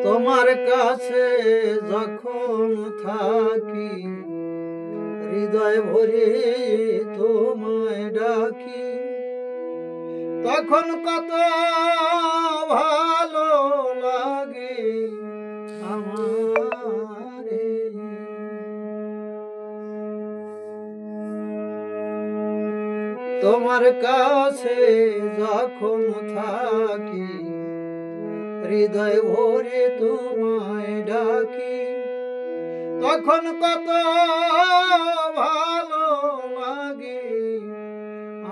তোমার কাছে যখন থাকি হৃদয় ভরে তোমায় ডাকি, তখন কত ভালো লাগে আমারে। তোমার কাছে যখন থাকি হৃদয় ভরে তোমায় ডাকি, তখন কত ভালো লাগে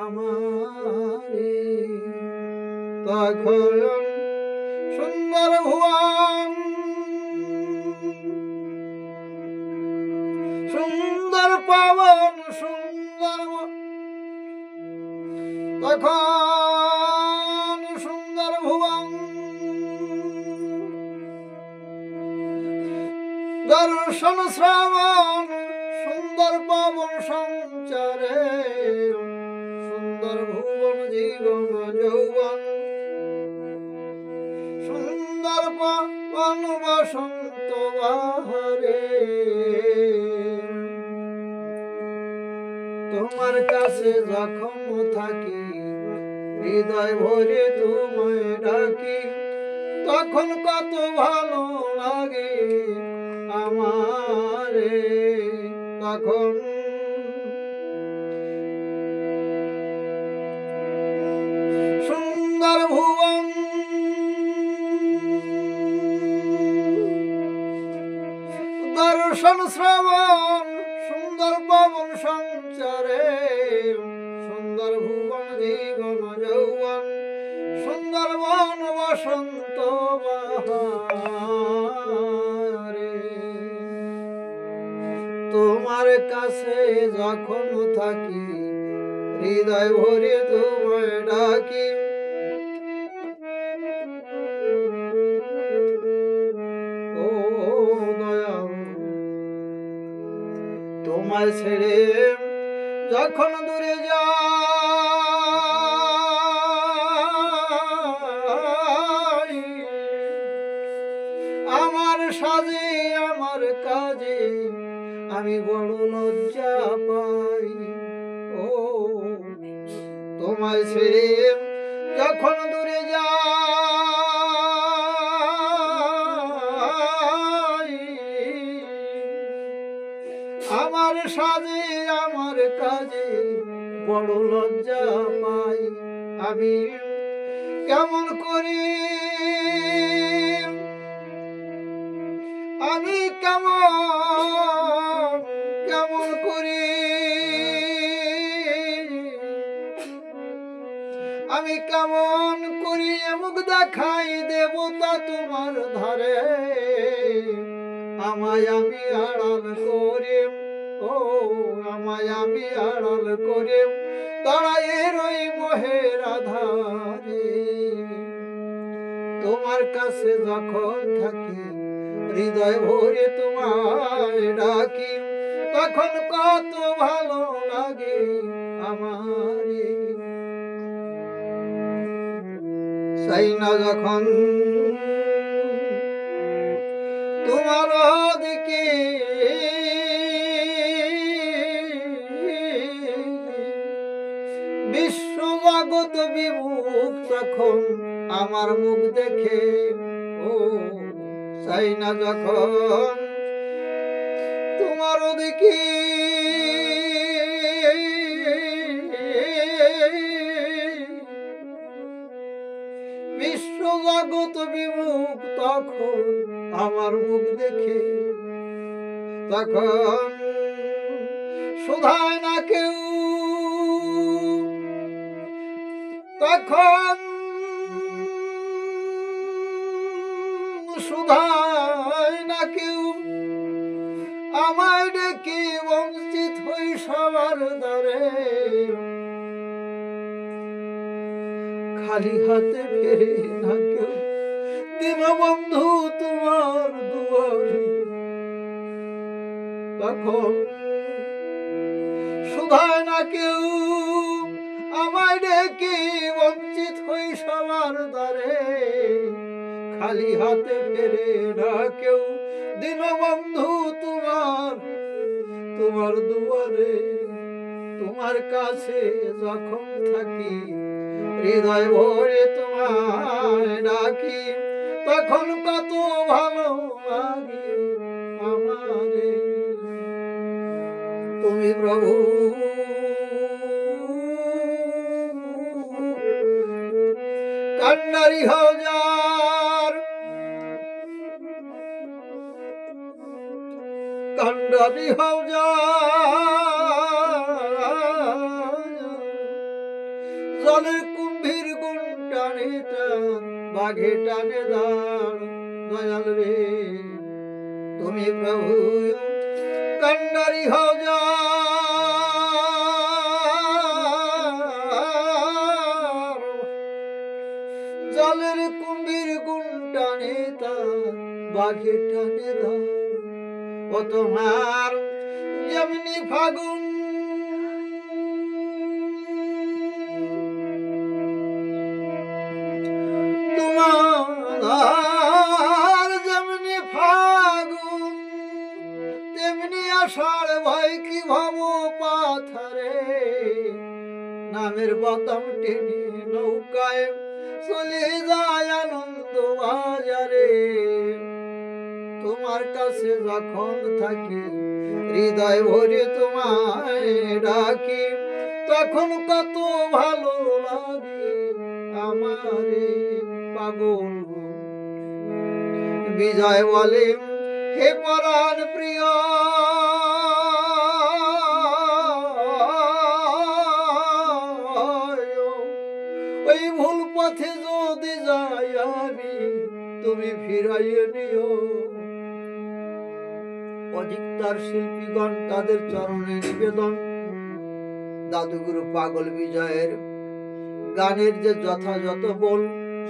আমারে। তখন সুন্দর ভুবন, সুন্দর পাবন, সুন্দর তখন সুন্দর ভুবন, দর্শন শ্রবণ, সুন্দর পবন সঞ্চারে, সুন্দর ভুবন জীবন যৌবন, সুন্দর পবন বসন্ত বাহারে। তোমার কাছে যখন থাকি হৃদয় ভরে তোমায় ডাকি, তখন কত ভালো লাগে আমারে। তখন সুন্দর ভুবন, দর্শন শ্রবণ, সুন্দর পবন সঞ্চারে, সুন্দর ভুবন জীবন যৌবন, সুন্দর বন বসন্ত বাহারে। তোমার কাছে যখন থাকি হৃদয় ভরে তোমায় ডাকি, ও দয়াল তোমায় ছেড়ে যখন দূরে যাই, আমার সাজে আমার কাজে আমি বড় লজ্জা পাই। ও তোমায় ছেড়ে যখন দূরে যাই, আমার সাজে আমার কাজে বড় লজ্জা পাই। আমি কেমন করি, আমি কেমন করি, আমি কেমন করি মুখ দেখাই দেবতা তোমার ধারে। আমায় আমি আড়াল করে, ও আমায় আমি আড়াল করে দাঁড়ায় রই মোহের আধারে। তোমার কাছে যখন থাকি হৃদয় ভরে তোমায় ডাকি, তখন কত ভালো লাগে আমারে। চাই না যখন তোমার দিকে, বিশ্ব জগৎ বিমুখ তখন আমার মুখ দেখে। ও চাই না যখন তোমার দিকে, বিশ্ব জগৎ বিমুখ তখন আমার মুখ দেখে। তখন শুধায় না কেউ, তখন শুধায় না কেউ, আমায় ডেকে বঞ্চিত হই সবার দ্বারে। খালি হাতে ফেরে না কেউ দীনবন্ধু তোমার দুয়ারে। তখন শুধায় না কেউ, আমায় ডেকে বঞ্চিত হই সবার দ্বারে। খালি হাতে ফেরে না কেউ দীনবন্ধু তোমার দুয়ারে তোমার কাছে যখন থাকি হৃদয় ভরে তোমায় ডাকি তখন কত ভালো লাগে আমারে তুমি প্রভু কান্ডারি হাজার কান্ডারি হাজার জলের কুম্ভীর গুণ টানে টান বাঘে টানে দাঁড় দয়াল রে তুমি প্রভু কান্ডারি হাজার জলের কুম্ভীর গুণ টানে তার বাঘে টানে দাঁড় ও তোমার যেমনি ফাগুন তোমার যেমনি ফাগুন তেমনি আষাঢ় ভাই কি ভাব পাথারে নামের বাতাম টেনে নৌকায় চলে যায় আনন্দ বাজারে তোমার কাছে যখন থাকি হৃদয় ভরে তোমায় ডাকি তখন কত ভালো লাগে আমারে পাগল বিজয় বলে হে পরাণ প্রিয় ওই ভুল পথে যদি যাই আমি তুমি ফিরাইয়ে নিও অধিকতর শিল্পীগণ তাদের চরণে নিবেদন দাদুগুরু পাগল বিজয়ের গানের যে যথাযথ বল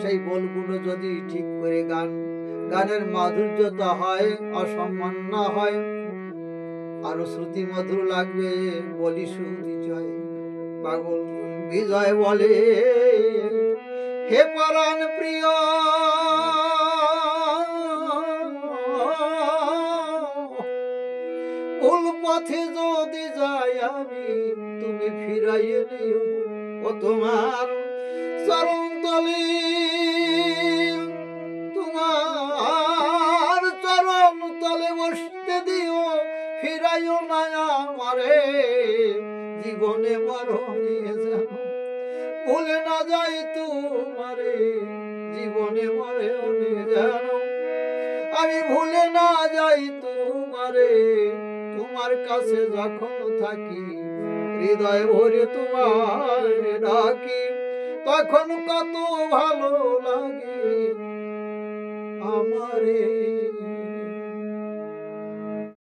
সেই বলগুলো যদি ঠিক করে গানের মাধুর্যতা হয় অসম্মান না হয় আরো শ্রুতি মধুর লাগবে বলি সুবিজয় পাগল বিজয় বলে হে পরাণ প্রিয় ভুল পথে যদি যাই আমি তুমি ফিরাইয়ে নিও ও তোমার চরণ তলে তোমার চরণ তলে বসতে দিও ফিরাইও না আমারে জীবনে মরণে যেন ভুলে না যাই তোমারে জীবনে মরণে যেন আমি ভুলে না যাই তোমারে তোমার কাছে যখন থাকি হৃদয় ভরে তোমায় ডাকি তখন কত ভালো লাগে আমারে।